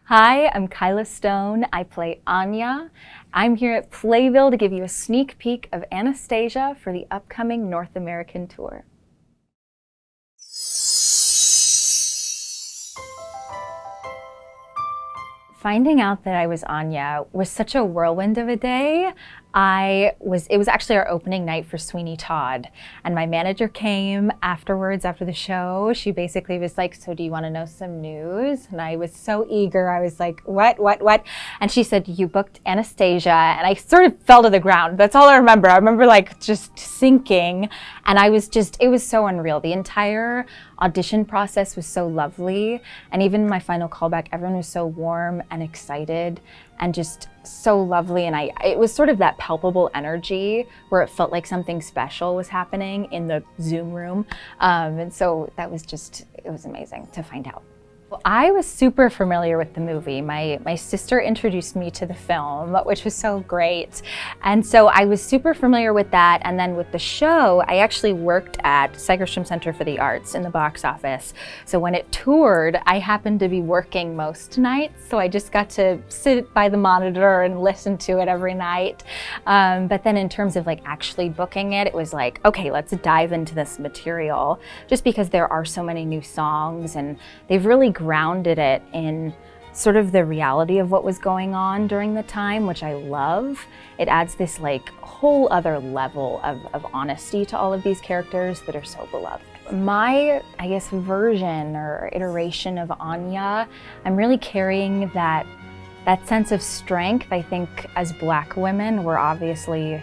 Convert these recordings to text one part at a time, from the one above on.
Hi, I'm Kyla Stone. I play Anya. I'm here at Playbill to give you a sneak peek of Anastasia for the upcoming North American tour. Finding out that I was Anya was such a whirlwind of a day. It was actually our opening night for Sweeney Todd, and my manager came afterwards after the show. She basically was like, "So do you want to know some news?" And I was so eager. I was like, what? And she said, "You booked Anastasia." And I sort of fell to the ground. That's all I remember. I remember like just sinking, and it was so unreal. The entire audition process was so lovely, and even my final callback, everyone was so warm and excited and just so lovely. And it was sort of that palpable energy where it felt like something special was happening in the Zoom room. And so it was amazing to find out. Well, I was super familiar with the movie. My sister introduced me to the film, which was so great. And so I was super familiar with that. And then with the show, I actually worked at Seastrom Center for the Arts in the box office. So when it toured, I happened to be working most nights. So I just got to sit by the monitor and listen to it every night. But then in terms of like actually booking it, it was like, okay, let's dive into this material, just because there are so many new songs and they've really grounded it in sort of the reality of what was going on during the time, which I love. It adds this like whole other level of honesty to all of these characters that are so beloved. My, I guess, version or iteration of Anya, I'm really carrying that sense of strength. I think as Black women, we're obviously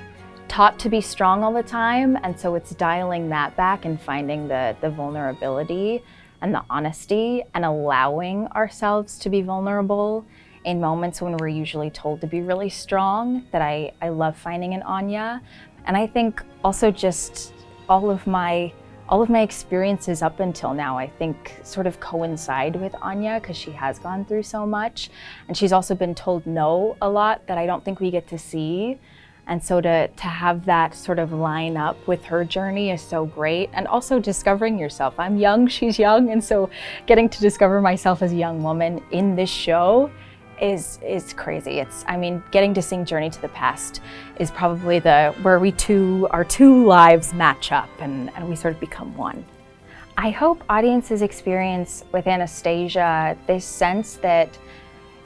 taught to be strong all the time, and so it's dialing that back and finding the vulnerability and the honesty and allowing ourselves to be vulnerable in moments when we're usually told to be really strong, that I love finding in Anya. And I think also just all of my experiences up until now, I think sort of coincide with Anya, because she has gone through so much. And she's also been told no a lot that I don't think we get to see. And so to have that sort of line up with her journey is so great. And also discovering yourself. I'm young, she's young, and so getting to discover myself as a young woman in this show is crazy. Getting to sing Journey to the Past is probably where our two lives match up and we sort of become one. I hope audiences experience with Anastasia this sense that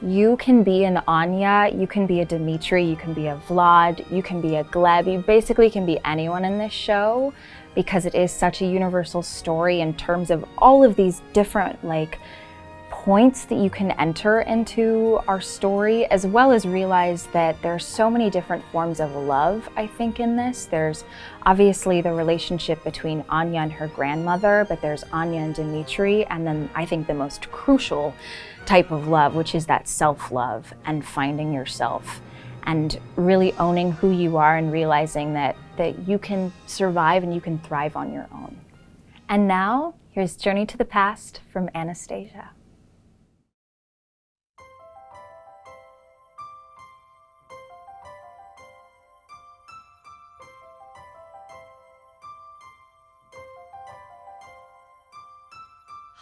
you can be an Anya, you can be a Dmitry, you can be a Vlad, you can be a Gleb, you basically can be anyone in this show, because it is such a universal story in terms of all of these different like points that you can enter into our story, as well as realize that there are so many different forms of love, I think, in this. There's obviously the relationship between Anya and her grandmother, but there's Anya and Dmitry, and then I think the most crucial type of love, which is that self-love and finding yourself and really owning who you are and realizing that you can survive and you can thrive on your own. And now, here's Journey to the Past from Anastasia.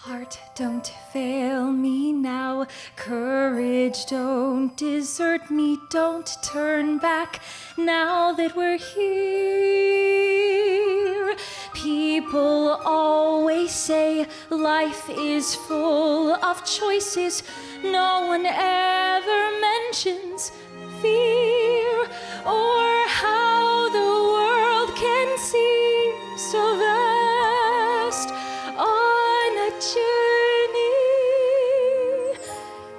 Heart, don't fail me now. Courage, don't desert me. Don't turn back now that we're here. People always say life is full of choices. No one ever mentions fear or how the world can seem so vast on a journey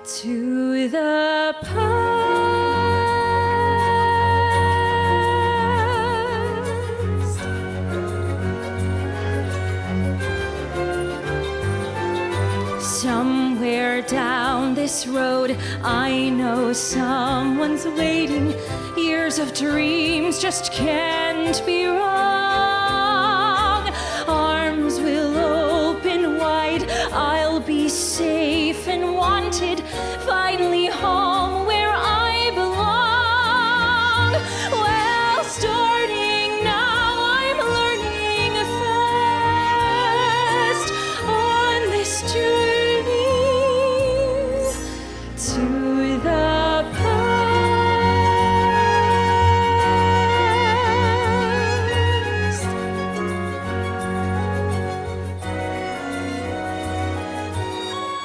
to the past. Somewhere down this road, I know someone's waiting. Years of dreams just can't be wrong. Arms will open wide, I'll be safe and wanted, finally home where I belong. Well, starting now, I'm learning fast on this journey to the past.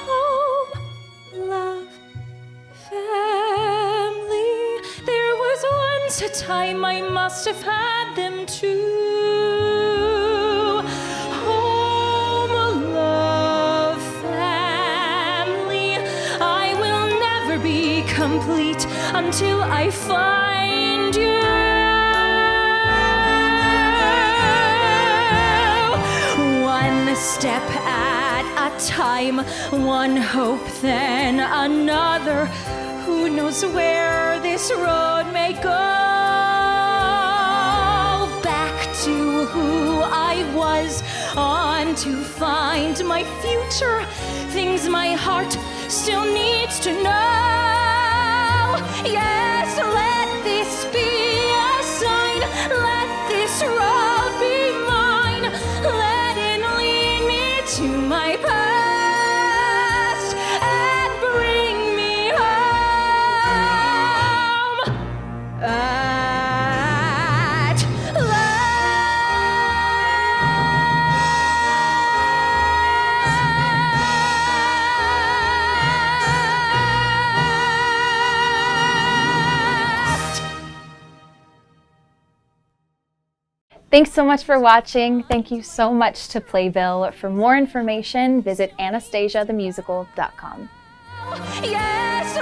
Home, love, family. There was once a time I must have had them too. Home, love, family. I will never be complete until I find you. One step at a time, one hope then another. Who knows where this road may go? Back to who I was, on to find my future. Things my heart still needs to know. Yes, let this be a sign. Let this road be mine. Let it lead me to my past and bring me home at last. Thanks so much for watching. Thank you so much to Playbill. For more information, visit AnastasiaTheMusical.com. Yes,